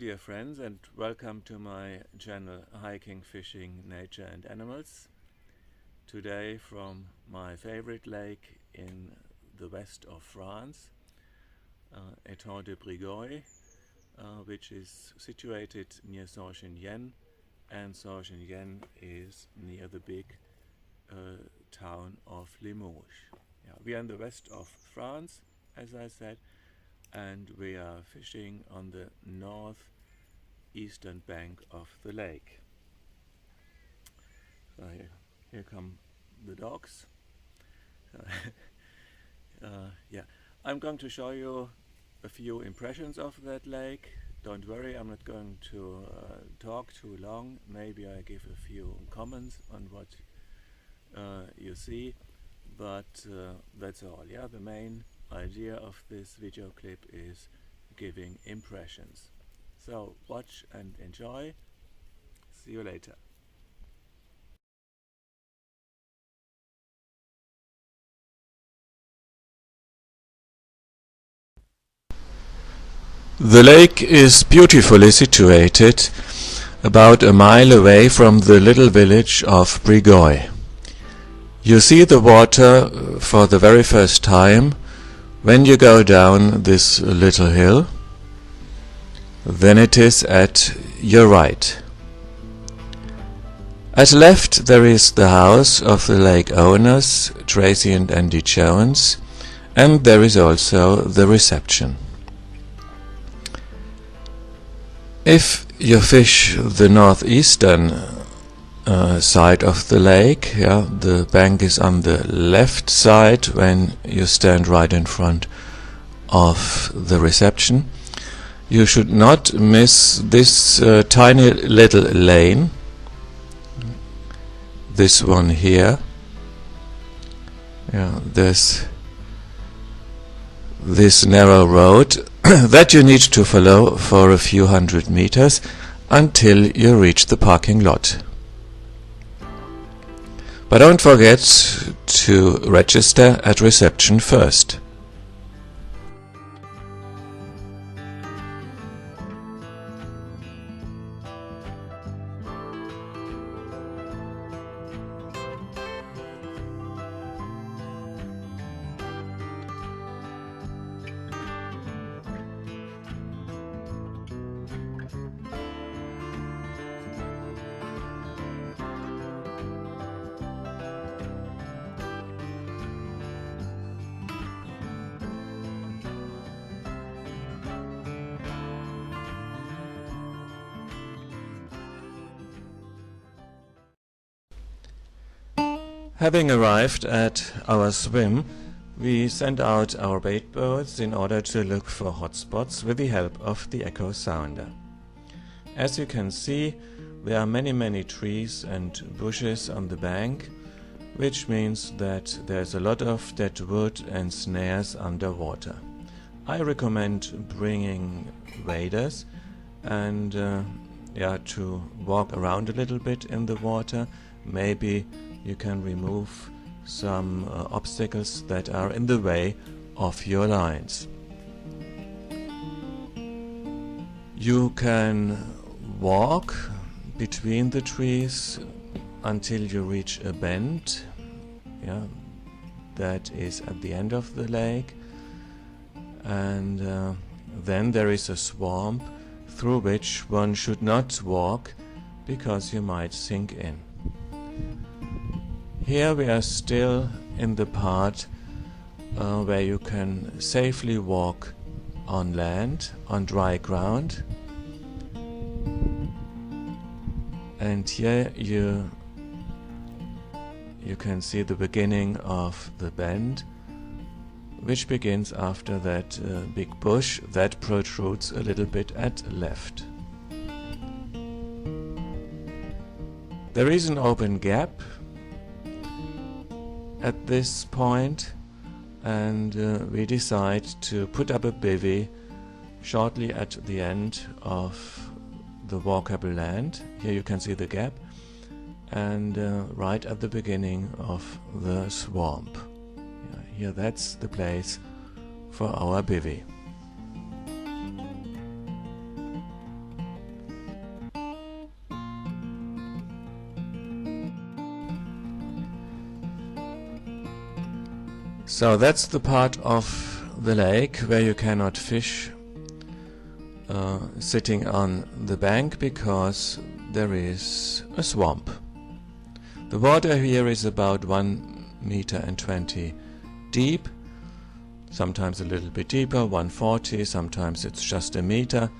dear friends, and welcome to my channel Hiking, Fishing, Nature and Animals. Today from my favorite lake in the west of France, Etang de Brigueuil, which is situated near Saint-Genièz, and Saint-Genièz is near the big town of Limoges. We are in the west of France, as I said, and we are fishing on the northeastern bank of the lake. So here come the dogs. I'm going to show you a few impressions of that lake. Don't worry, I'm not going to talk too long. Maybe I give a few comments on what you see, but that's all. The main idea of this video clip is giving impressions. So watch and enjoy. See you later. The lake is beautifully situated about a mile away from the little village of Brigueuil. You see the water for the very first time when you go down this little hill. Then it is at your right. At left there is the house of the lake owners, Tracy and Andy Jones, and there is also the reception. If you fish the northeastern side of the lake, the bank is on the left side when you stand right in front of the reception. You should not miss this tiny little lane, this one here. There's this narrow road that you need to follow for a few hundred meters until you reach the parking lot. But don't forget to register at reception first. Having arrived at our swim, we sent out our bait boats in order to look for hotspots with the help of the echo sounder. As you can see, there are many trees and bushes on the bank, which means that there's a lot of dead wood and snares underwater. I recommend bringing waders and to walk around a little bit in the water. Maybe you can remove some obstacles that are in the way of your lines. You can walk between the trees until you reach a bend, that is at the end of the lake, and then there is a swamp through which one should not walk because you might sink in. Here we are still in the part where you can safely walk on land, on dry ground, and here you can see the beginning of the bend, which begins after that big bush that protrudes a little bit at left. There is an open gap at this point, and we decide to put up a bivvy shortly at the end of the walkable land. Here you can see the gap, and right at the beginning of the swamp. Here that's the place for our bivvy. So that's the part of the lake where you cannot fish sitting on the bank because there is a swamp. The water here is about 1.20 meters deep, sometimes a little bit deeper, 1.40, sometimes it's just a meter.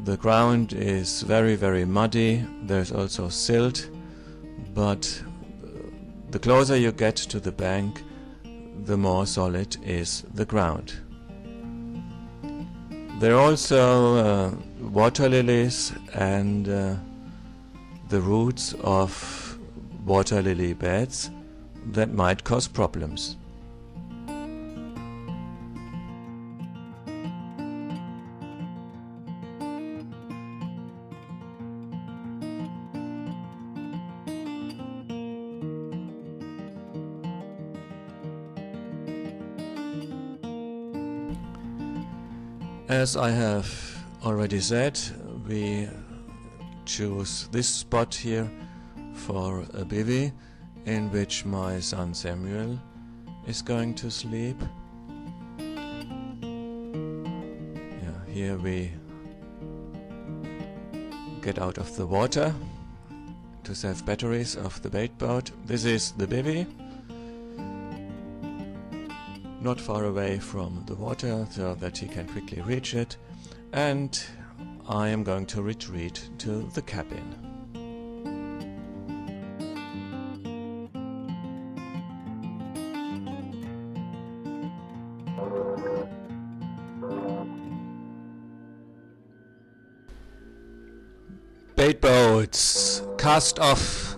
The ground is very, very muddy. There's also silt, but the closer you get to the bank, the more solid is the ground. There are also water lilies and the roots of water lily beds that might cause problems. As I have already said, we choose this spot here for a bivvy in which my son Samuel is going to sleep. Here we get out of the water to save batteries of the bait boat. This is the bivvy, not far away from the water so that he can quickly reach it, and I am going to retreat to the cabin. Bait boats, cast off,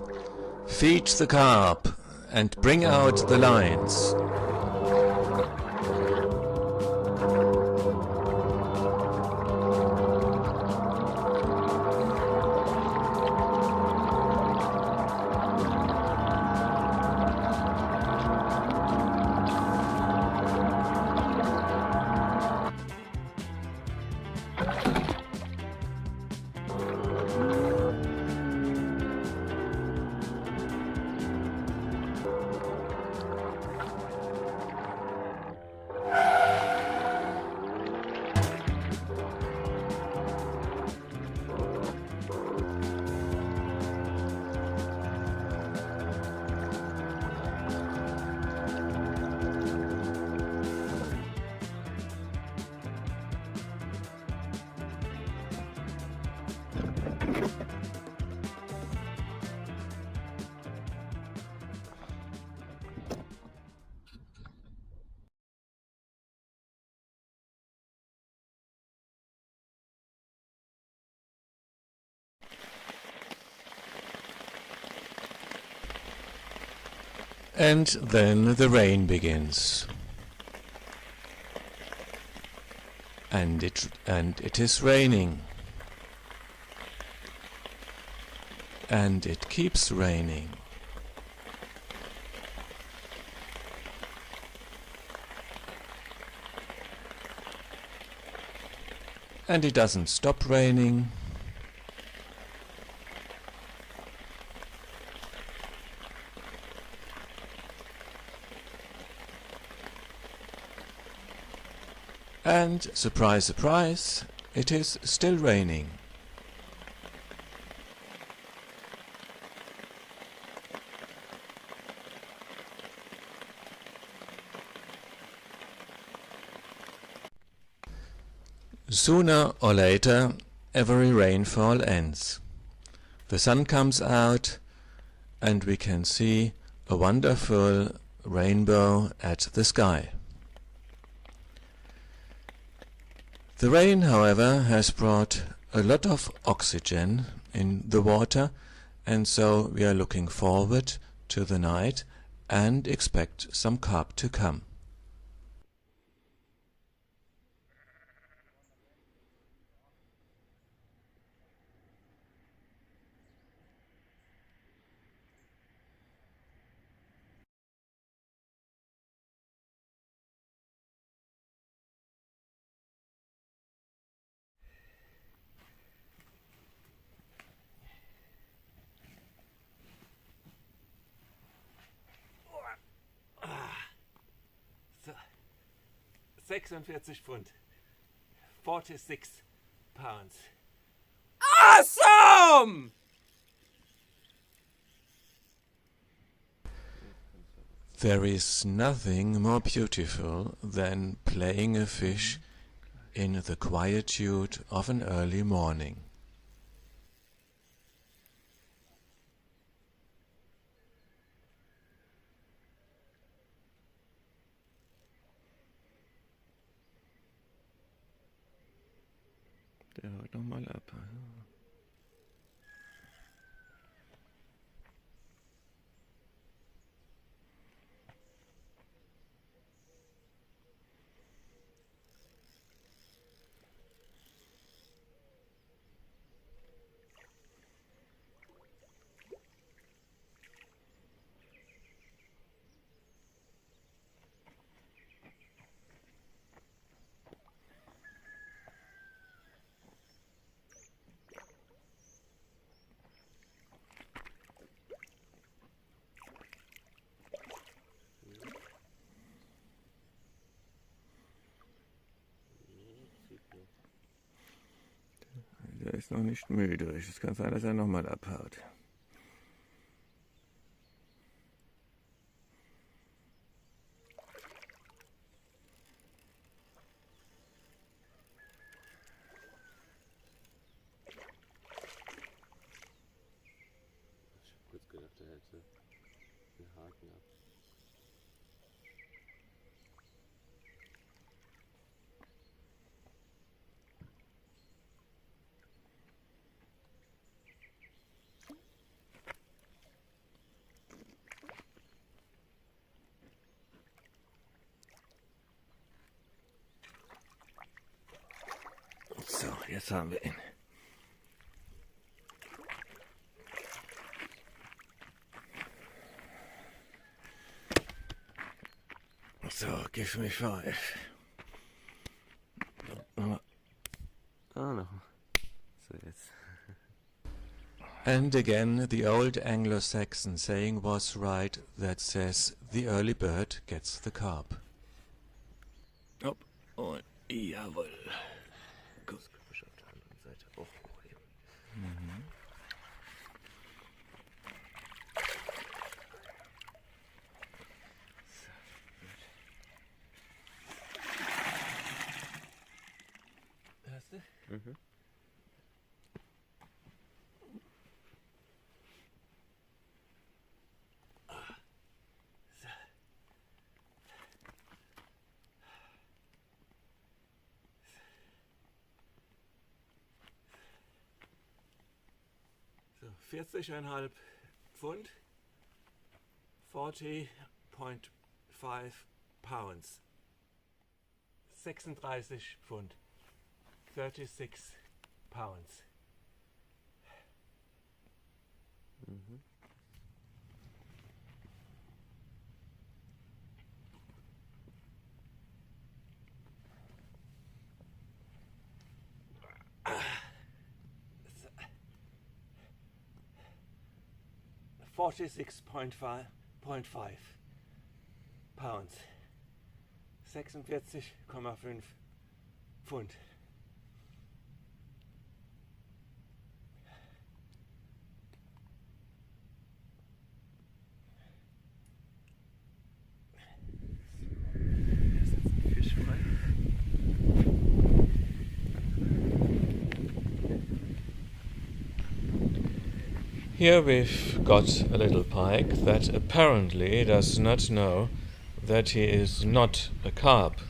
feed the carp, and bring out the lines. And then the rain begins. And it is raining. And it keeps raining. And it doesn't stop raining. And surprise, surprise, it is still raining. Sooner or later, every rainfall ends. The sun comes out and we can see a wonderful rainbow at the sky. The rain, however, has brought a lot of oxygen in the water, and so we are looking forward to the night and expect some carp to come. 46 Pfund. 46 pounds. Awesome! There is nothing more beautiful than playing a fish in the quietude of an early morning. Der haut nochmal ab. Der ist noch nicht müde. Es kann sein, dass er nochmal abhaut. Ich hab kurz gedacht, er hätte den Haken ab. So, jetzt haben wir ihn. So, give me 5. No. So jetzt. And again, the old Anglo-Saxon saying was right that says, the early bird gets the carp. Hopp, und jawohl. Gut. Auf der anderen Seite auch hochheben. Hörst du? Mhm. So, 40,5 Pfund, 40.5 pounds, 36 Pfund, 36 pounds. Mhm. $46.5 pounds, 46,5 Pfund. Hier ist jetzt ein Fisch frei. Here we've got a little pike that apparently does not know that he is not a carp.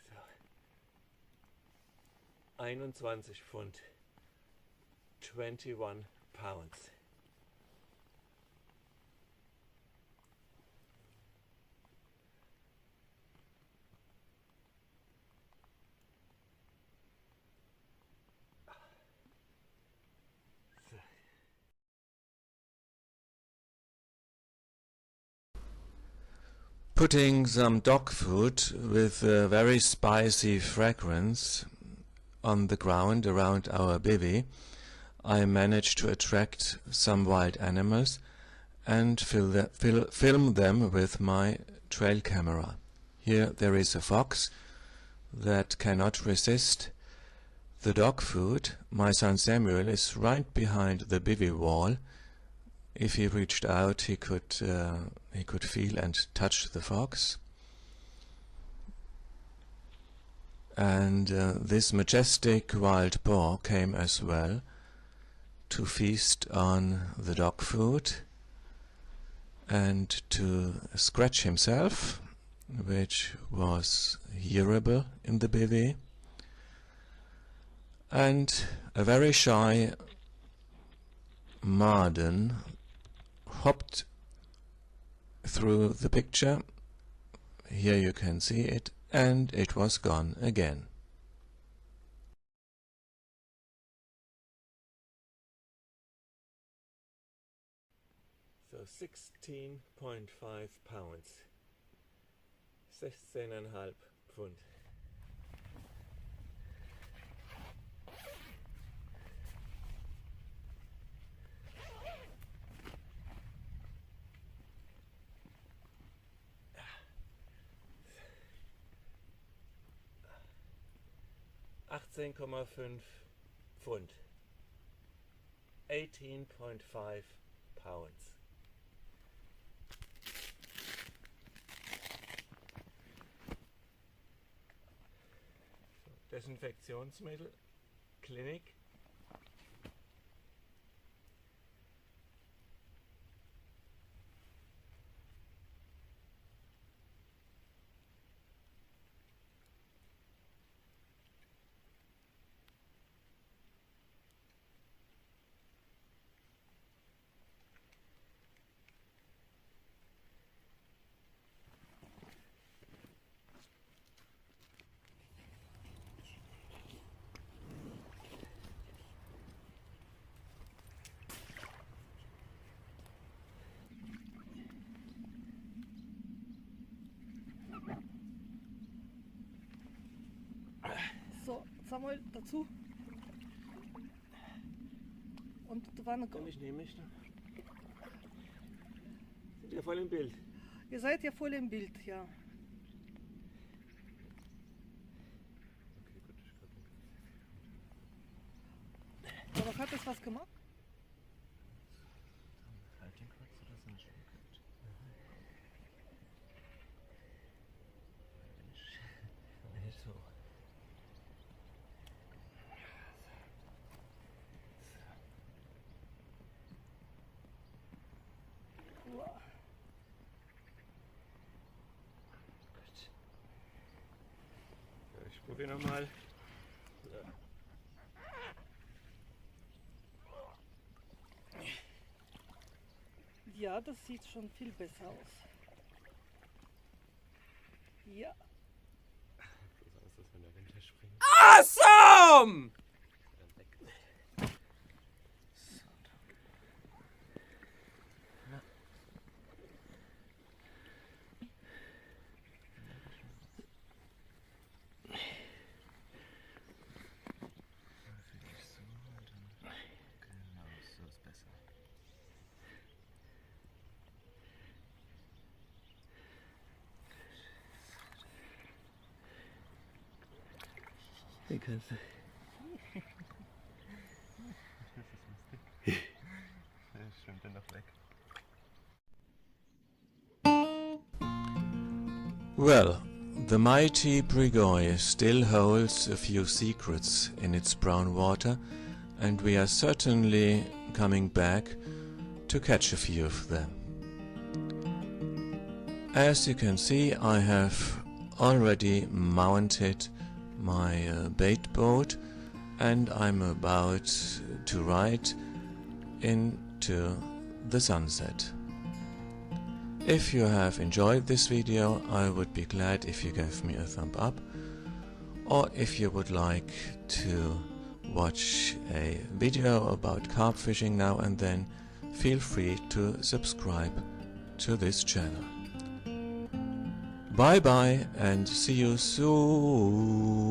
So. 21 Pfund, 21 pounds. Putting some dog food with a very spicy fragrance on the ground around our bivvy, I managed to attract some wild animals and film them with my trail camera. Here there is a fox that cannot resist the dog food. My son Samuel is right behind the bivvy wall. If he reached out, he could feel and touch the fox. And this majestic wild boar came as well to feast on the dog food and to scratch himself, which was hearable in the bivvy. And a very shy Marden hopped through the picture. Here you can see it, and it was gone again. So 16.5 pounds, 16,5 Pfund. Pfund, 18.5 pounds. Desinfektionsmittel, Klinik. So, Samuel, dazu. Und die Wanne kommt. Ich nehme mich. Sind ja voll im Bild. Ihr seid ja voll im Bild, ja. Aber hat es was gemacht? Halt den kurz oder so ein Stück. So. Ich probiere nochmal. Ja, das sieht schon viel besser aus. Ja. Bloß Angst, dass wenn der Wind springt. Awesome! Den kannst du. Das ist lustig. Das schwimmt dann noch weg. Well, the mighty Brigueuil still holds a few secrets in its brown water, and we are certainly coming back to catch a few of them. As you can see, I have already mounted my bait boat and I'm about to ride into the sunset. If you have enjoyed this video, I would be glad if you gave me a thumb up, or if you would like to watch a video about carp fishing now and then, feel free to subscribe to this channel. Bye bye and see you soon.